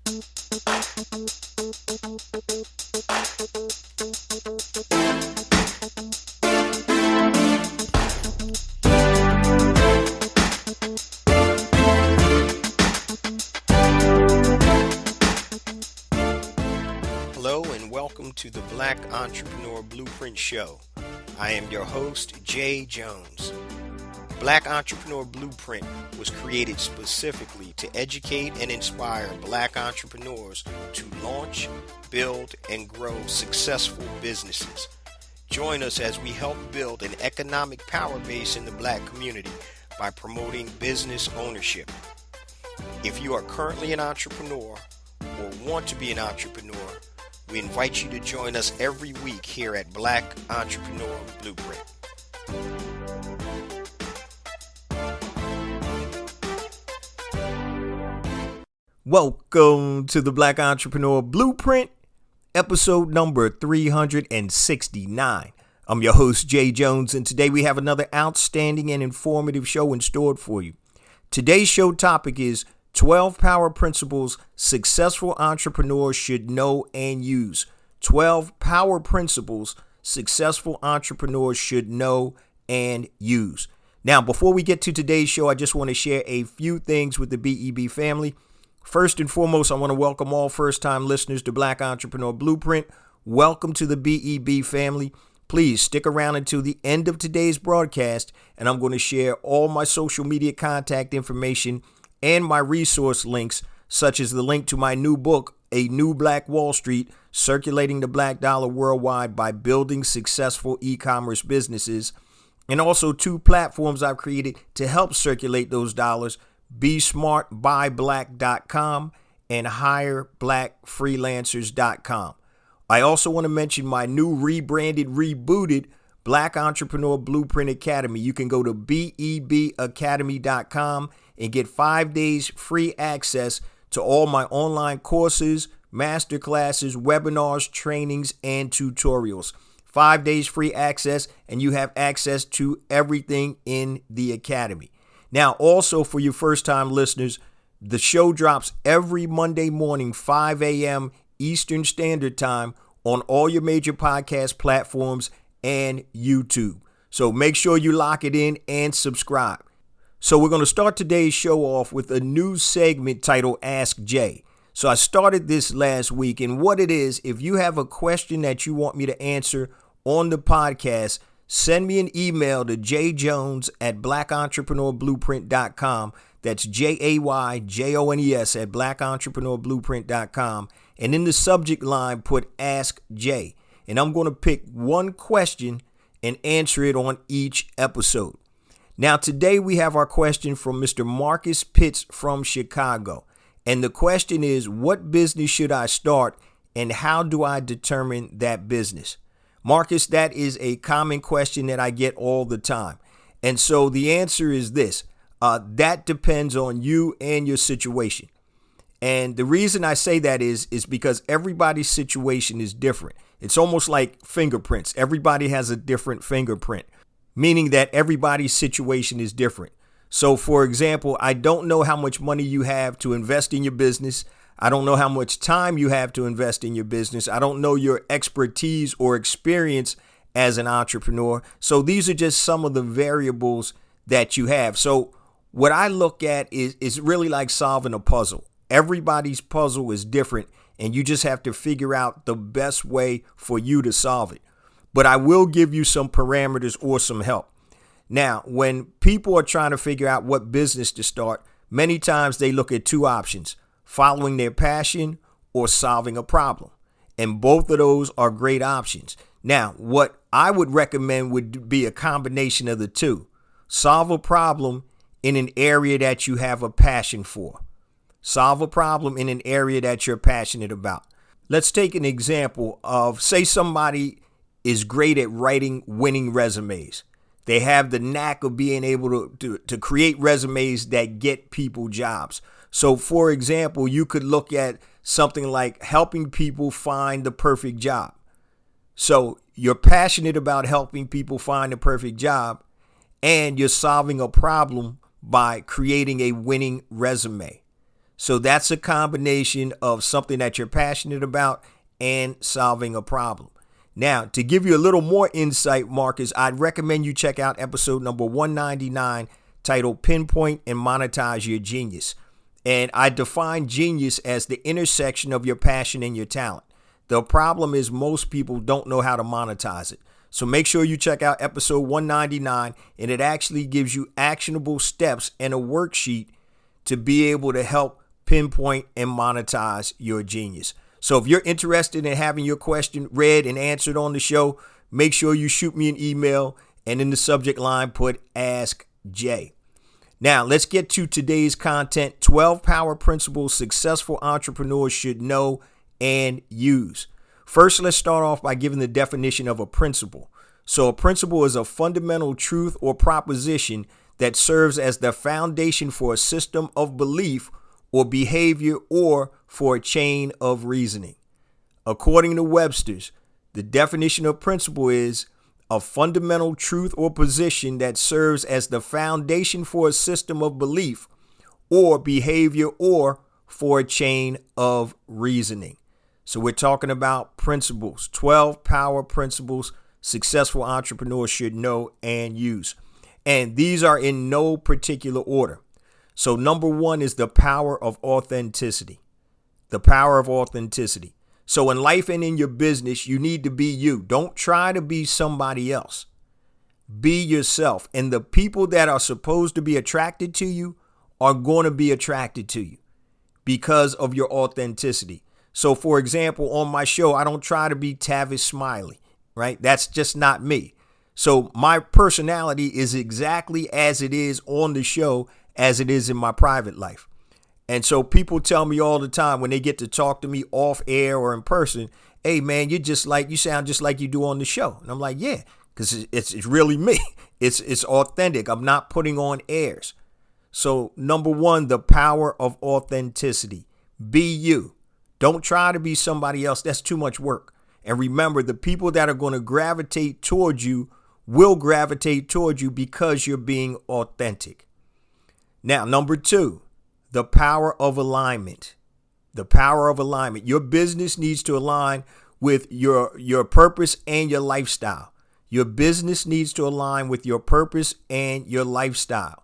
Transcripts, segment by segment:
Hello and welcome to the Black Entrepreneur Blueprint Show. I am your host, Jay Jones. Black Entrepreneur Blueprint was created specifically to educate and inspire Black entrepreneurs to launch, build, and grow successful businesses. Join us as we help build an economic power base in the Black community by promoting business ownership. If you are currently an entrepreneur or want to be an entrepreneur, we invite you to join us every week here at Black Entrepreneur Blueprint. Welcome to the Black Entrepreneur Blueprint, episode number 369. I'm your host, Jay Jones, and today we have another outstanding and informative show in store for you. Today's show topic is 12 power principles successful entrepreneurs should know and use. 12 power principles successful entrepreneurs should know and use. Now, before we get to today's show, I just want to share a few things with the BEB family. First and foremost, I want to welcome all first-time listeners to Black Entrepreneur Blueprint. Welcome to the BEB family. Please stick around until the end of today's broadcast, and I'm going to share all my social media contact information and my resource links, such as the link to my new book, A New Black Wall Street, Circulating the Black Dollar Worldwide by Building Successful E-Commerce Businesses, and also 2 platforms I've created to help circulate those dollars, BeSmartByBlack.com and HireBlackFreelancers.com. I also want to mention my new rebranded, rebooted Black Entrepreneur Blueprint Academy. You can go to BEBacademy.com and get 5 days free access to all my online courses, masterclasses, webinars, trainings, and tutorials. 5 days free access, and you have access to everything in the academy. Now, also for your first-time listeners, the show drops every Monday morning, 5 a.m. Eastern Standard Time on all your major podcast platforms and YouTube. So make sure you lock it in and subscribe. So we're going to start today's show off with a new segment titled Ask Jay. So I started this last week, and what it is, if you have a question that you want me to answer on the podcast, send me an email to jayjones@blackentrepreneurblueprint.com. That's JAYJONES@blackentrepreneurblueprint.com. And in the subject line, put Ask Jay. And I'm going to pick one question and answer it on each episode. Now, today we have our question from Mr. Marcus Pitts from Chicago. And the question is, what business should I start and how do I determine that business? Marcus, that is a common question that I get all the time. And so the answer is this. That depends on you and your situation. And the reason I say that is because everybody's situation is different. It's almost like fingerprints. Everybody has a different fingerprint, meaning that everybody's situation is different. So, for example, I don't know how much money you have to invest in your business. I don't know how much time you have to invest in your business. I don't know your expertise or experience as an entrepreneur. So these are just some of the variables that you have. So what I look at is really like solving a puzzle. Everybody's puzzle is different, and you just have to figure out the best way for you to solve it. But I will give you some parameters or some help. Now, when people are trying to figure out what business to start, many times they look at 2 options: following their passion or solving a problem. And both of those are great options. Now, what I would recommend would be a combination of the 2. Solve a problem in an area that you have a passion for. Solve a problem in an area that you're passionate about. Let's take an example of, say somebody is great at writing winning resumes. They have the knack of being able to create resumes that get people jobs. So, for example, you could look at something like helping people find the perfect job. So you're passionate about helping people find the perfect job, and you're solving a problem by creating a winning resume. So that's a combination of something that you're passionate about and solving a problem. Now, to give you a little more insight, Marcus, I'd recommend you check out episode number 199 titled Pinpoint and Monetize Your Genius. And I define genius as the intersection of your passion and your talent. The problem is most people don't know how to monetize it. So make sure you check out episode 199, and it actually gives you actionable steps and a worksheet to be able to help pinpoint and monetize your genius. So if you're interested in having your question read and answered on the show, make sure you shoot me an email and in the subject line put Ask Jay. Now let's get to today's content. 12 power principles successful entrepreneurs should know and use. First, let's start off by giving the definition of a principle. So a principle is a fundamental truth or proposition that serves as the foundation for a system of belief or behavior or for a chain of reasoning. According to Webster's, the definition of principle is a fundamental truth or position that serves as the foundation for a system of belief or behavior or for a chain of reasoning. So we're talking about principles, 12 power principles successful entrepreneurs should know and use. And these are in no particular order. So number one is the power of authenticity. The power of authenticity. So in life and in your business, you need to be you. Don't try to be somebody else. Be yourself. And the people that are supposed to be attracted to you are going to be attracted to you because of your authenticity. So for example, on my show, I don't try to be Tavis Smiley, right? That's just not me. So my personality is exactly as it is on the show as it is in my private life. And so people tell me all the time when they get to talk to me off air or in person, hey man, you sound just like you do on the show. And I'm like, yeah, because it's really me. It's authentic. I'm not putting on airs. So number one, the power of authenticity. Be you. Don't try to be somebody else. That's too much work. And remember, the people that are going to gravitate towards you will gravitate towards you because you're being authentic. Now, number two, the power of alignment. The power of alignment. Your business needs to align with your purpose and your lifestyle. Your business needs to align with your purpose and your lifestyle.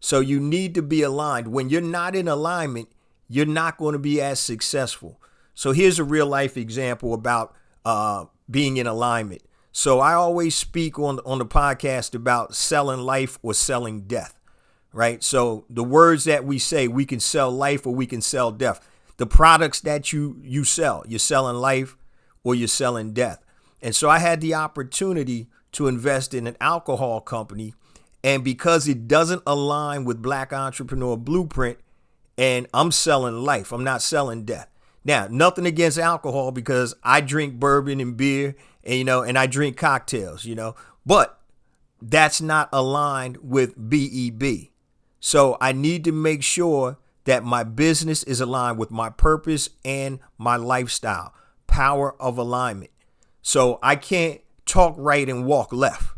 So you need to be aligned. When you're not in alignment, you're not going to be as successful. So here's a real life example about being in alignment. So I always speak on the podcast about selling life or selling death, right? So the words that we say, we can sell life or we can sell death. The products that you sell, you're selling life or you're selling death. And so I had the opportunity to invest in an alcohol company. And because it doesn't align with Black Entrepreneur Blueprint, and I'm selling life, I'm not selling death. Now, nothing against alcohol because I drink bourbon and beer and I drink cocktails, but that's not aligned with BEB. So I need to make sure that my business is aligned with my purpose and my lifestyle. Power of alignment. So I can't talk right and walk left.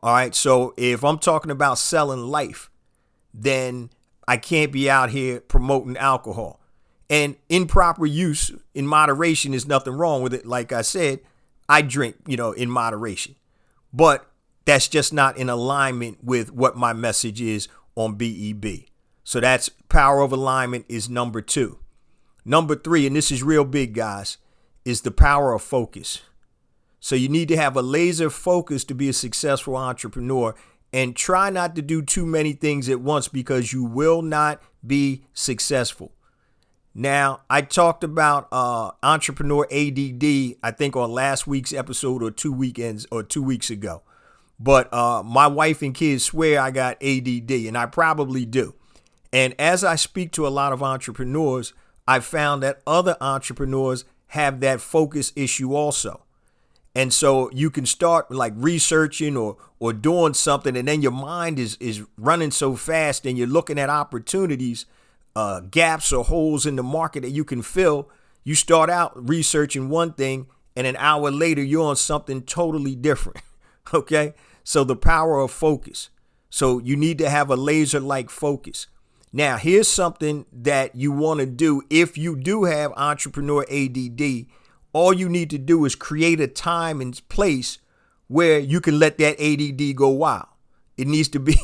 All right. So if I'm talking about selling life, then I can't be out here promoting alcohol. And improper use in moderation is nothing wrong with it. Like I said, I drink, in moderation. But that's just not in alignment with what my message is on BEB. So that's power of alignment is number two. Number three, and this is real big, guys, is the power of focus. So you need to have a laser focus to be a successful entrepreneur, and try not to do too many things at once because you will not be successful. Now, I talked about entrepreneur ADD, I think on last week's episode or 2 weeks ago. But my wife and kids swear I got ADD, and I probably do. And as I speak to a lot of entrepreneurs, I found that other entrepreneurs have that focus issue also. And so you can start like researching or doing something, and then your mind is running so fast and you're looking at opportunities, gaps or holes in the market that you can fill. You start out researching one thing, and an hour later, you're on something totally different. Okay. So the power of focus. So you need to have a laser-like focus. Now, here's something that you want to do. If you do have entrepreneur ADD, all you need to do is create a time and place where you can let that ADD go wild. It needs to be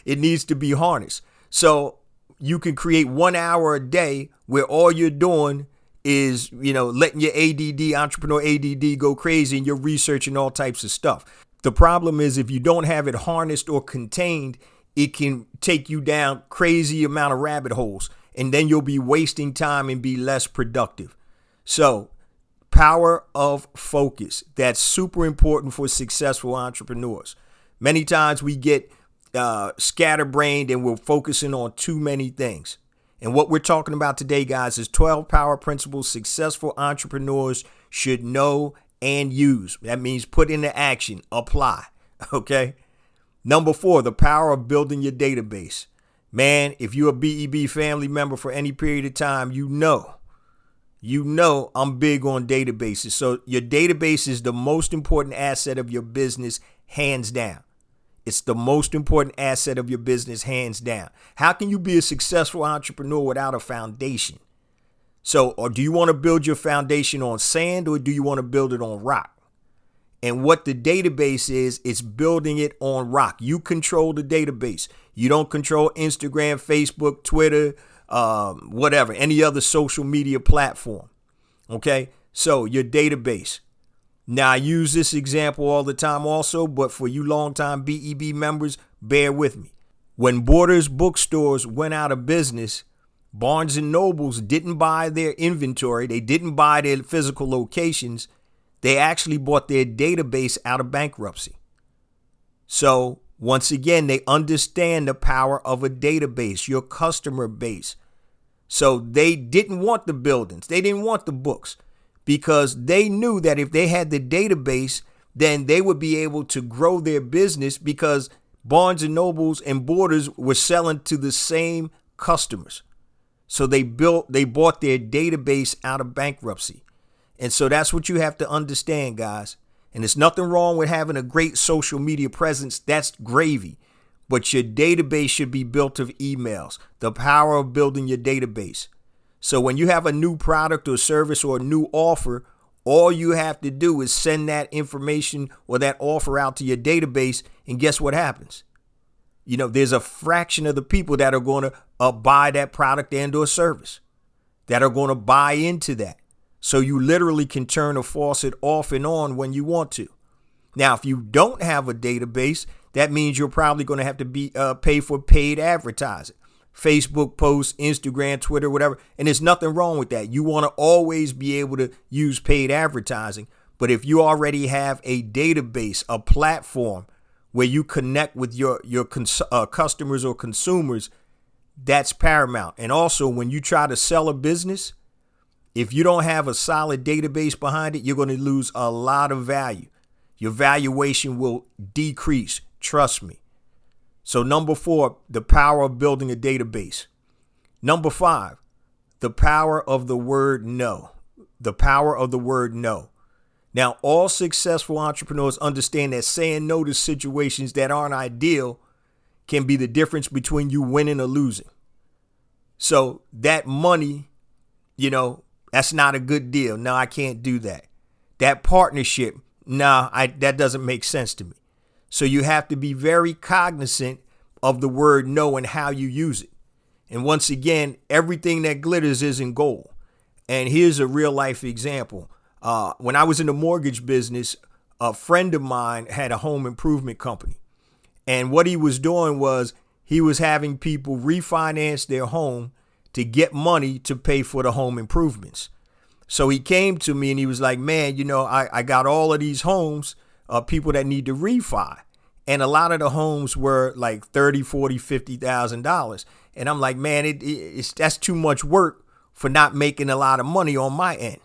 it needs to be harnessed. So you can create 1 hour a day where all you're doing is, letting your ADD, entrepreneur ADD, go crazy, and you're researching all types of stuff. The problem is, if you don't have it harnessed or contained, it can take you down crazy amount of rabbit holes, and then you'll be wasting time and be less productive. So power of focus. That's super important for successful entrepreneurs. Many times we get scatterbrained and we're focusing on too many things. And what we're talking about today, guys, is 12 power principles successful entrepreneurs should know and use. That means put into action, apply. Okay. Number 4, the power of building your database. Man, if you're a BEB family member for any period of time, you know I'm big on databases. So your database is the most important asset of your business, hands down. It's the most important asset of your business, hands down. How can you be a successful entrepreneur without a foundation? So, or do you want to build your foundation on sand, or do you want to build it on rock? And what the database is, it's building it on rock. You control the database. You don't control Instagram, Facebook, Twitter, whatever, any other social media platform. Okay, so your database. Now, I use this example all the time also, but for you longtime BEB members, bear with me. When Borders bookstores went out of business, Barnes and Nobles didn't buy their inventory. They didn't buy their physical locations. They actually bought their database out of bankruptcy. So once again, they understand the power of a database, your customer base. So they didn't want the buildings. They didn't want the books, because they knew that if they had the database, then they would be able to grow their business, because Barnes and Nobles and Borders were selling to the same customers. So they bought their database out of bankruptcy. And so that's what you have to understand, guys. And there's nothing wrong with having a great social media presence. That's gravy. But your database should be built of emails. The power of building your database. So when you have a new product or service or a new offer, all you have to do is send that information or that offer out to your database. And guess what happens? There's a fraction of the people that are going to buy that product and or service, that are going to buy into that. So you literally can turn a faucet off and on when you want to. Now, if you don't have a database, that means you're probably going to have to pay for paid advertising. Facebook posts, Instagram, Twitter, whatever. And there's nothing wrong with that. You want to always be able to use paid advertising. But if you already have a database, a platform where you connect with your customers or consumers, that's paramount. And also, when you try to sell a business, if you don't have a solid database behind it, you're going to lose a lot of value. Your valuation will decrease. Trust me. So number 4, the power of building a database. Number 5, the power of the word no. The power of the word no. Now, all successful entrepreneurs understand that saying no to situations that aren't ideal can be the difference between you winning or losing. So that money, that's not a good deal. No, I can't do that. That partnership, that doesn't make sense to me. So you have to be very cognizant of the word no and how you use it. And once again, everything that glitters isn't gold. And here's a real life example. When I was in the mortgage business, a friend of mine had a home improvement company. And what he was doing was he was having people refinance their home to get money to pay for the home improvements. So he came to me and he was like, man, I got all of these homes, people that need to refi. And a lot of the homes were like $30,000, $40,000, $50,000. And I'm like, man, that's too much work for not making a lot of money on my end.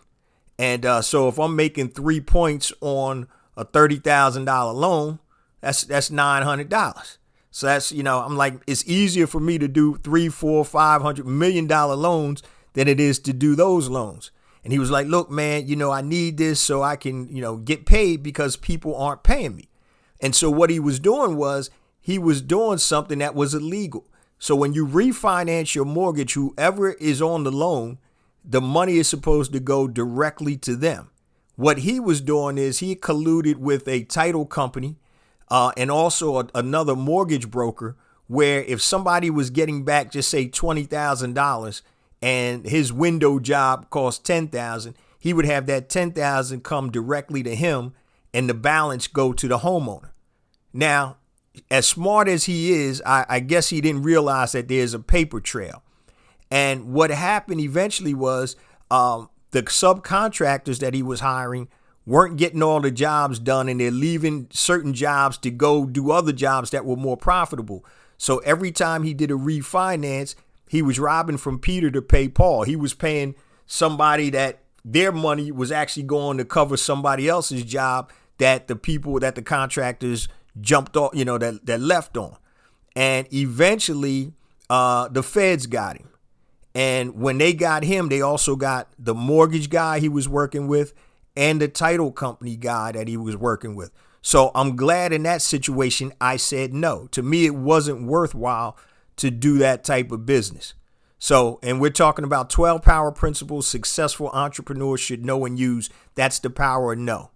And so if I'm making 3 points on a $30,000 loan, that's $900. So that's, I'm like, it's easier for me to do $300, $400, $500 million loans than it is to do those loans. And he was like, look, man, I need this so I can, get paid because people aren't paying me. And so what he was doing was he was doing something that was illegal. So when you refinance your mortgage, whoever is on the loan, the money is supposed to go directly to them. What he was doing is he colluded with a title company and also another mortgage broker, where if somebody was getting back, just say $20,000 and his window job cost $10,000, he would have that $10,000 come directly to him and the balance go to the homeowner. Now, as smart as he is, I guess he didn't realize that there's a paper trail. And what happened eventually was the subcontractors that he was hiring weren't getting all the jobs done, and they're leaving certain jobs to go do other jobs that were more profitable. So every time he did a refinance, he was robbing from Peter to pay Paul. He was paying somebody that their money was actually going to cover somebody else's job that the contractors jumped off, that left on. And eventually the feds got him. And when they got him, they also got the mortgage guy he was working with and the title company guy that he was working with. So I'm glad in that situation I said no. To me, it wasn't worthwhile to do that type of business. So, and we're talking about 12 power principles successful entrepreneurs should know and use. That's the power of no.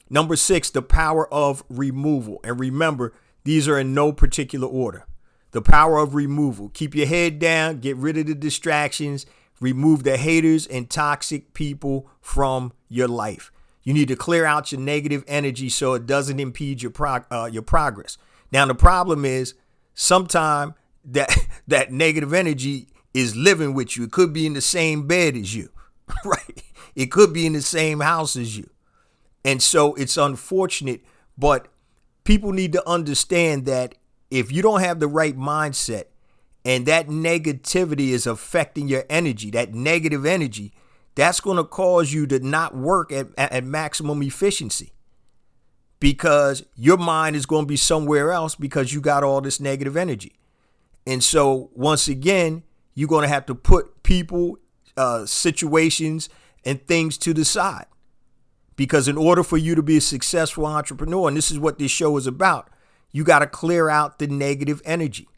Number 6, the power of removal. And remember, these are in no particular order. The power of removal. Keep your head down, get rid of the distractions, remove the haters and toxic people from your life. You need to clear out your negative energy so it doesn't impede your progress. Now, the problem is sometimes that negative energy is living with you. It could be in the same bed as you, right? It could be in the same house as you. And so it's unfortunate, but people need to understand that if you don't have the right mindset and that negativity is affecting your energy, that negative energy, that's going to cause you to not work at maximum efficiency, because your mind is going to be somewhere else because you got all this negative energy. And so once again, you're going to have to put people, situations, and things to the side. Because in order for you to be a successful entrepreneur, and this is what this show is about, you got to clear out the negative energy.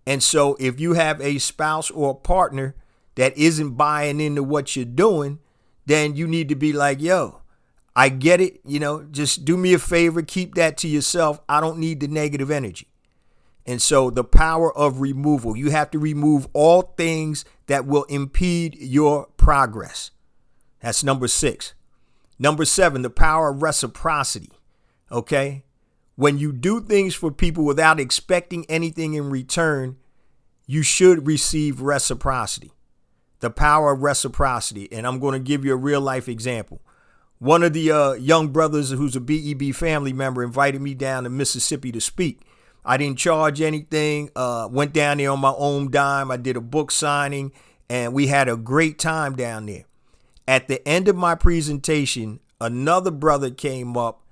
And so if you have a spouse or a partner that isn't buying into what you're doing, then you need to be like, yo, I get it. Just do me a favor. Keep that to yourself. I don't need the negative energy. And so the power of removal, you have to remove all things that will impede your progress. That's number 6. Number 7, the power of reciprocity. Okay. When you do things for people without expecting anything in return, you should receive reciprocity. The power of reciprocity. And I'm going to give you a real life example. One of the young brothers who's a BEB family member invited me down to Mississippi to speak. I didn't charge anything, went down there on my own dime. I did a book signing and we had a great time down there. At the end of my presentation, another brother came up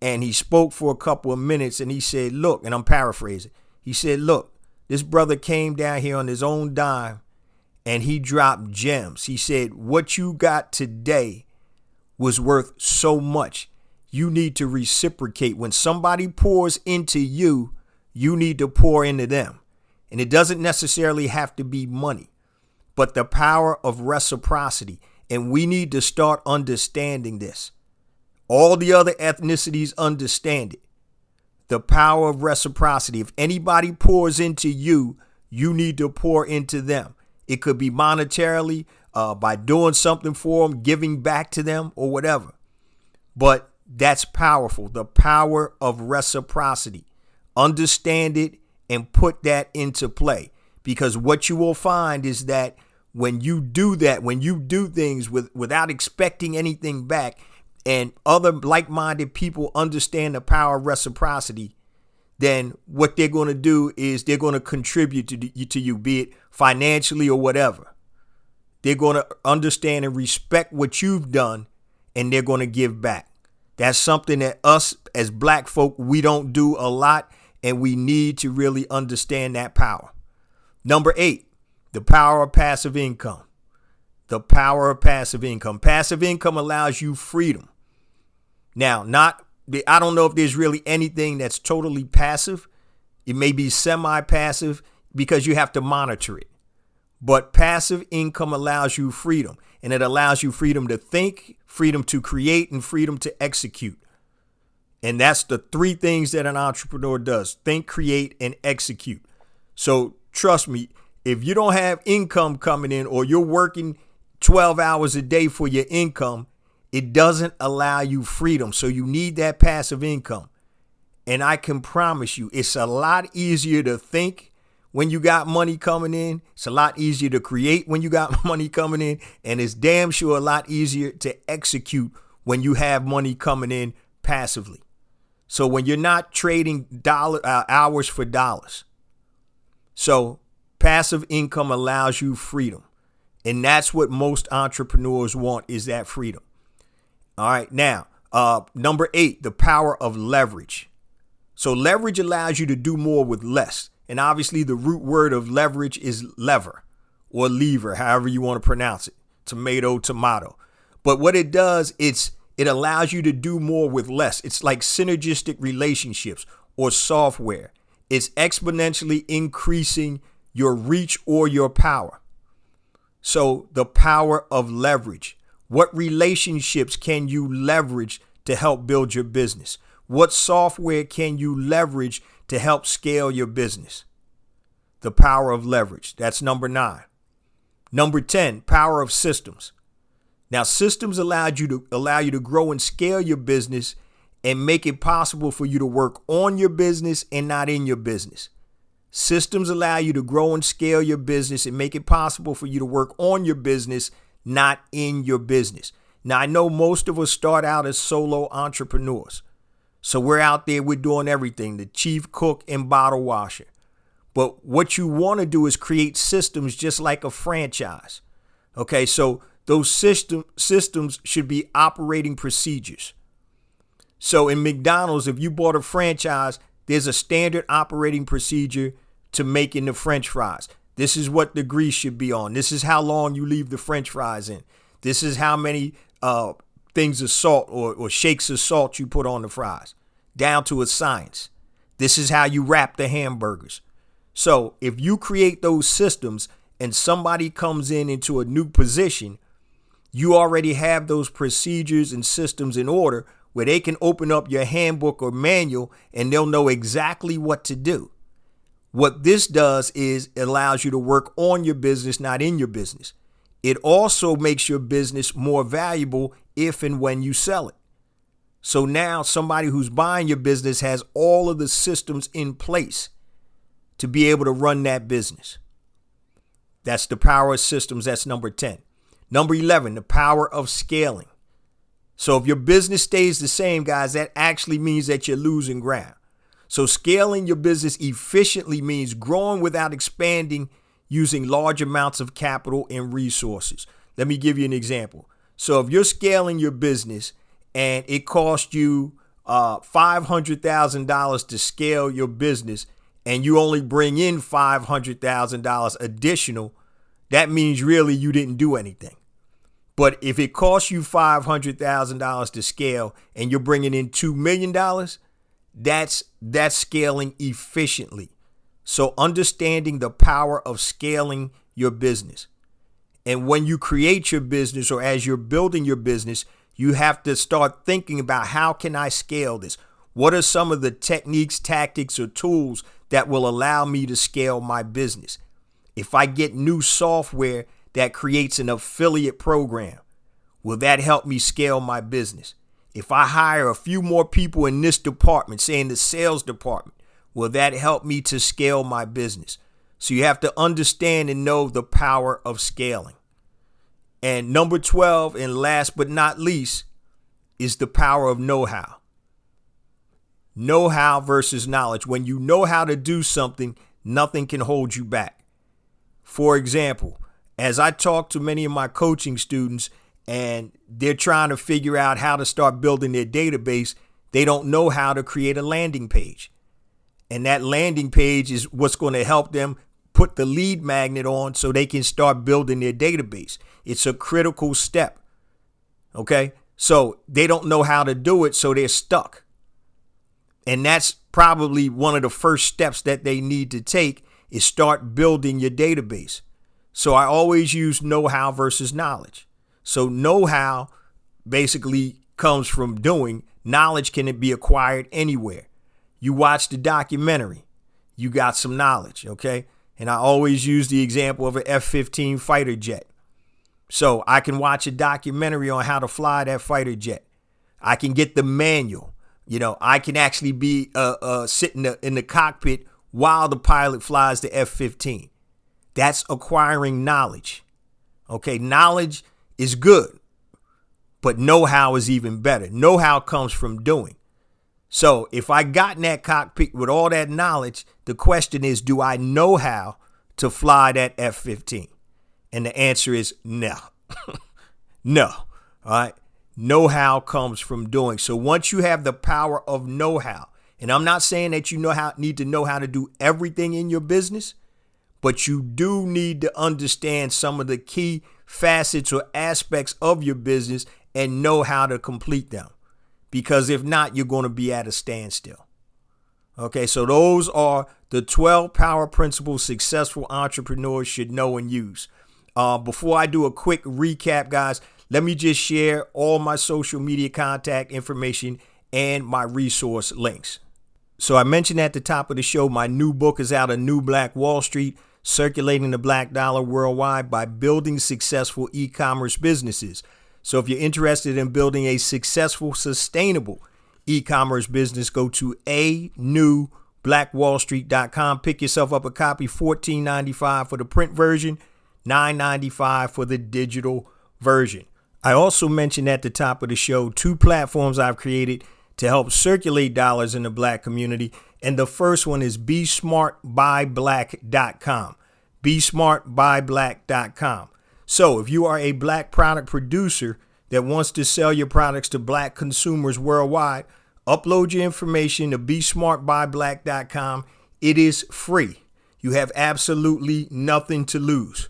and he spoke for a couple of minutes and he said, look, and I'm paraphrasing. He said, look, this brother came down here on his own dime and he dropped gems. He said, what you got today was worth so much. You need to reciprocate. When somebody pours into you, you need to pour into them. And it doesn't necessarily have to be money, but the power of reciprocity. And we need to start understanding this. All the other ethnicities understand it. The power of reciprocity. If anybody pours into you, you need to pour into them. It could be monetarily, by doing something for them, giving back to them or whatever. But that's powerful. The power of reciprocity. Understand it and put that into play, because what you will find is that when you do that, when you do things without expecting anything back, and other like-minded people understand the power of reciprocity, then what they're going to do is they're going to contribute to you, be it financially or whatever. They're going to understand and respect what you've done, and they're going to give back. That's something that us as black folk, we don't do a lot, and we need to really understand that power. Number 8. The power of passive income. The power of passive income. Passive income allows you freedom. Now, I don't know if there's really anything that's totally passive. It may be semi-passive. because you have to monitor it. But passive income allows you freedom, and it allows you freedom to think, freedom to create, and freedom to execute. And that's the three things that an entrepreneur does: think, create, and execute. So trust me, if you don't have income coming in, or you're working 12 hours a day for your income, it doesn't allow you freedom. So you need that passive income. And I can promise you, it's a lot easier to think when you got money coming in. It's a lot easier to create when you got money coming in. And it's damn sure a lot easier to execute when you have money coming in passively. So when you're not trading hours for dollars. So passive income allows you freedom. And that's what most entrepreneurs want, is that freedom. All right. Now, number 8, the power of leverage. So leverage allows you to do more with less. And obviously the root word of leverage is lever or lever, however you want to pronounce it. Tomato. But what it does, it allows you to do more with less. It's like synergistic relationships or software. It's exponentially increasing your reach or your power. So the power of leverage. What relationships can you leverage to help build your business? What software can you leverage to help scale your business? The power of leverage. That's number 9. Number 10, power of systems. Now, systems allow you to grow and scale your business and make it possible for you to work on your business and not in your business. Systems allow you to grow and scale your business and make it possible for you to work on your business, not in your business. Now, I know most of us start out as solo entrepreneurs. So we're out there, we're doing everything, the chief cook and bottle washer. But what you want to do is create systems just like a franchise. Okay, so those systems should be operating procedures. So in McDonald's, if you bought a franchise, there's a standard operating procedure to making the French fries. This is what the grease should be on. This is how long you leave the French fries in. This is how many things of salt or shakes of salt you put on the fries, down to a science. This is how you wrap the hamburgers. So if you create those systems and somebody comes into a new position, you already have those procedures and systems in order where they can open up your handbook or manual and they'll know exactly what to do. What this does is it allows you to work on your business, not in your business. It also makes your business more valuable if and when you sell it. So now somebody who's buying your business has all of the systems in place to be able to run that business. That's the power of systems. That's number 10. Number 11, the power of scaling. So if your business stays the same, guys, that actually means that you're losing ground. So scaling your business efficiently means growing without expanding, using large amounts of capital and resources. Let me give you an example. So if you're scaling your business and it costs you $500,000 to scale your business and you only bring in $500,000 additional, that means really you didn't do anything. But if it costs you $500,000 to scale and you're bringing in $2 million, that's scaling efficiently. So understanding the power of scaling your business. And when you create your business or as you're building your business, you have to start thinking about how can I scale this? What are some of the techniques, tactics, or tools that will allow me to scale my business? If I get new software that creates an affiliate program, will that help me scale my business? If I hire a few more people in this department, say in the sales department, will that help me to scale my business? So you have to understand and know the power of scaling. And number 12, and last but not least, is the power of know-how. Know-how versus knowledge. When you know how to do something, nothing can hold you back. For example, as I talk to many of my coaching students and they're trying to figure out how to start building their database, they don't know how to create a landing page. And that landing page is what's going to help them put the lead magnet on so they can start building their database. It's a critical step. Okay, so they don't know how to do it, so they're stuck. And that's probably one of the first steps that they need to take is start building your database. So I always use know-how versus knowledge. So know-how basically comes from doing. Knowledge can be acquired anywhere. You watch the documentary, you got some knowledge, okay? And I always use the example of an F-15 fighter jet. So I can watch a documentary on how to fly that fighter jet. I can get the manual. I can actually be sitting in the cockpit while the pilot flies the F-15. That's acquiring knowledge. Okay, knowledge is good, but know-how is even better. Know-how comes from doing. So if I got in that cockpit with all that knowledge, the question is, do I know how to fly that F-15? And the answer is no. No. All right. Know-how comes from doing. So once you have the power of know-how, and I'm not saying that you need to know how to do everything in your business, but you do need to understand some of the key facets or aspects of your business and know how to complete them. Because if not, you're going to be at a standstill. Okay, so those are the 12 power principles successful entrepreneurs should know and use. Before I do a quick recap, guys, let me just share all my social media contact information and my resource links. So I mentioned at the top of the show, my new book is out, A New Black Wall Street, Circulating the Black Dollar Worldwide by Building Successful E-Commerce Businesses. So if you're interested in building a successful, sustainable e-commerce business, go to anewblackwallstreet.com. Pick yourself up a copy, $14.95 for the print version, $9.95 for the digital version. I also mentioned at the top of the show 2 platforms I've created to help circulate dollars in the Black community. And the first one is BeSmartByBlack.com. BeSmartByBlack.com. So if you are a Black product producer that wants to sell your products to Black consumers worldwide, upload your information to BeSmartByBlack.com. It is free. You have absolutely nothing to lose.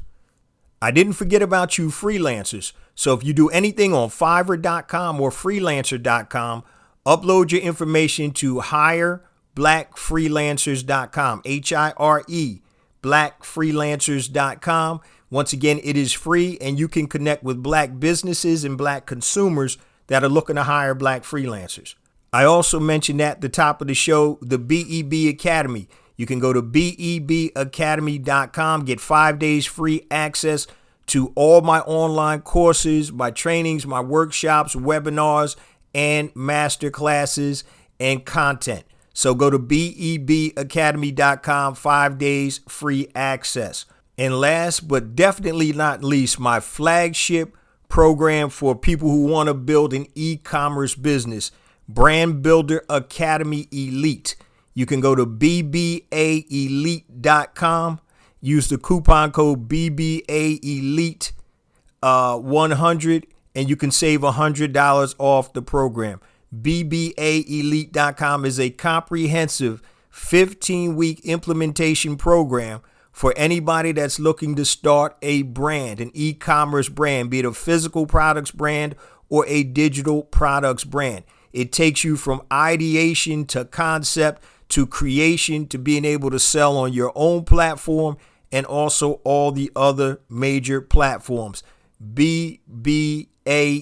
I didn't forget about you freelancers. So if you do anything on Fiverr.com or Freelancer.com, upload your information to HireBlackFreelancers.com, HIRE, BlackFreelancers.com. Once again, it is free and you can connect with Black businesses and Black consumers that are looking to hire Black freelancers. I also mentioned at the top of the show, the BEB Academy. You can go to BEBacademy.com, get 5 days free access to all my online courses, my trainings, my workshops, webinars, and master classes and content. So go to BEBacademy.com, 5 days free access. And last but definitely not least, my flagship program for people who want to build an e-commerce business, Brand Builder Academy Elite. You can go to BBAElite.com, use the coupon code BBAElite100, and you can save $100 off the program. BBAElite.com is a comprehensive 15-week implementation program for anybody that's looking to start a brand, an e-commerce brand, be it a physical products brand or a digital products brand. It takes you from ideation to concept to creation to being able to sell on your own platform and also all the other major platforms. BBA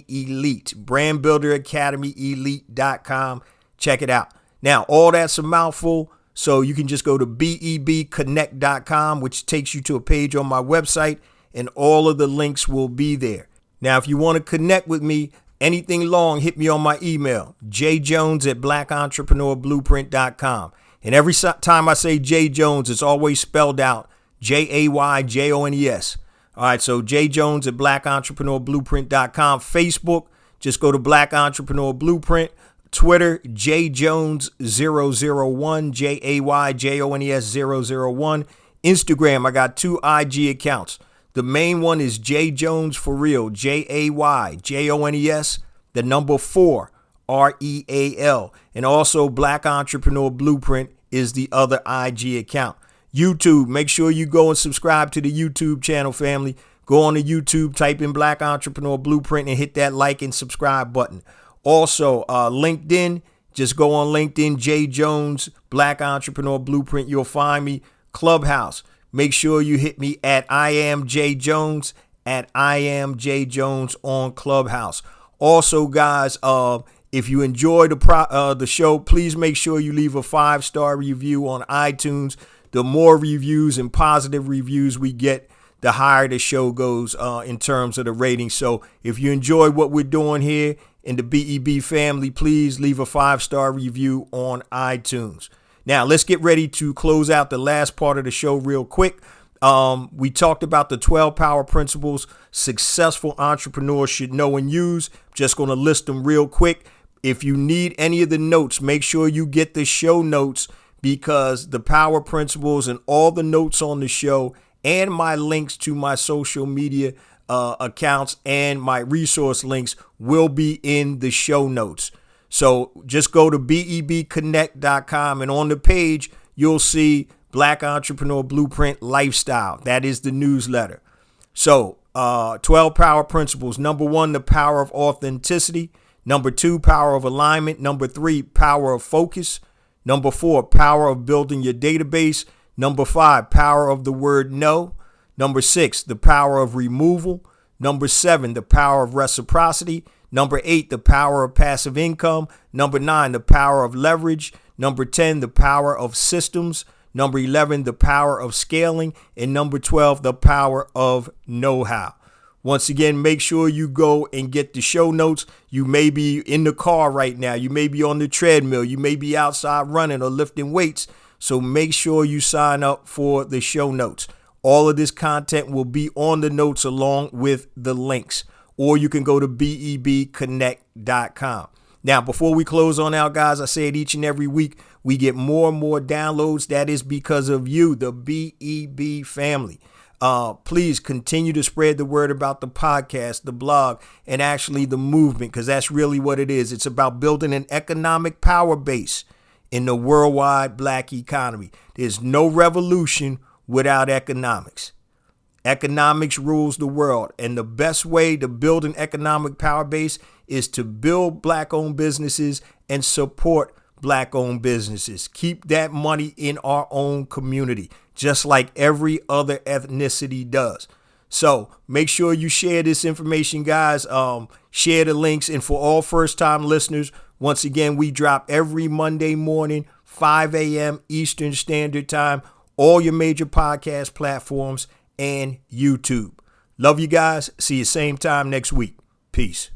Elite, Brand Builder Academy Elite.com. Check it out. Now, all that's a mouthful, so you can just go to BEBconnect.com, which takes you to a page on my website, and all of the links will be there. Now, if you want to connect with me, anything long, hit me on my email, jjones@blackentrepreneurblueprint.com. And every time I say J Jones, it's always spelled out JAYJONES. All right, so jjones@blackentrepreneurblueprint.com. Facebook, just go to Black Entrepreneur Blueprint. Twitter, JJones001, JAYJONES001. Instagram, I got 2 IG accounts. The main one is J Jones for real, JAYJONES, the number 4, REAL. And also Black Entrepreneur Blueprint is the other IG account. YouTube, make sure you go and subscribe to the YouTube channel, family. Go on to YouTube, type in Black Entrepreneur Blueprint and hit that like and subscribe button. Also, LinkedIn, just go on LinkedIn, J Jones, Black Entrepreneur Blueprint. You'll find me. Clubhouse. Make sure you hit me at I am J Jones, at I am J Jones on Clubhouse. Also, guys, if you enjoy the show, please make sure you leave a 5-star review on iTunes. The more reviews and positive reviews we get, the higher the show goes in terms of the rating. So if you enjoy what we're doing here in the BEB family, please leave a 5-star review on iTunes. Now, let's get ready to close out the last part of the show real quick. We talked about the 12 power principles successful entrepreneurs should know and use. Just going to list them real quick. If you need any of the notes, make sure you get the show notes, because the power principles and all the notes on the show and my links to my social media accounts and my resource links will be in the show notes. So just go to bebconnect.com, and on the page, you'll see Black Entrepreneur Blueprint Lifestyle. That is the newsletter. So 12 power principles. Number 1, the power of authenticity. Number 2, power of alignment. Number 3, power of focus. Number 4, power of building your database. Number 5, power of the word no. Number 6, the power of removal. Number 7, the power of reciprocity. Number 8, the power of passive income. Number 9, the power of leverage. Number 10, the power of systems. Number 11, the power of scaling. And number 12, the power of know-how. Once again, make sure you go and get the show notes. You may be in the car right now. You may be on the treadmill. You may be outside running or lifting weights. So make sure you sign up for the show notes. All of this content will be on the notes along with the links. Or you can go to bebconnect.com. Now, before we close on out, guys, I say it each and every week, we get more and more downloads. That is because of you, the BEB family. Please continue to spread the word about the podcast, the blog, and actually the movement, because that's really what it is. It's about building an economic power base in the worldwide Black economy. There's no revolution without economics. Economics rules the world, and the best way to build an economic power base is to build Black-owned businesses and support Black-owned businesses. Keep that money in our own community, just like every other ethnicity does. So make sure you share this information, guys. Share the links. And for all first-time listeners, once again, we drop every Monday morning, 5 a.m. Eastern Standard Time, all your major podcast platforms and YouTube. Love you guys. See you same time next week. Peace.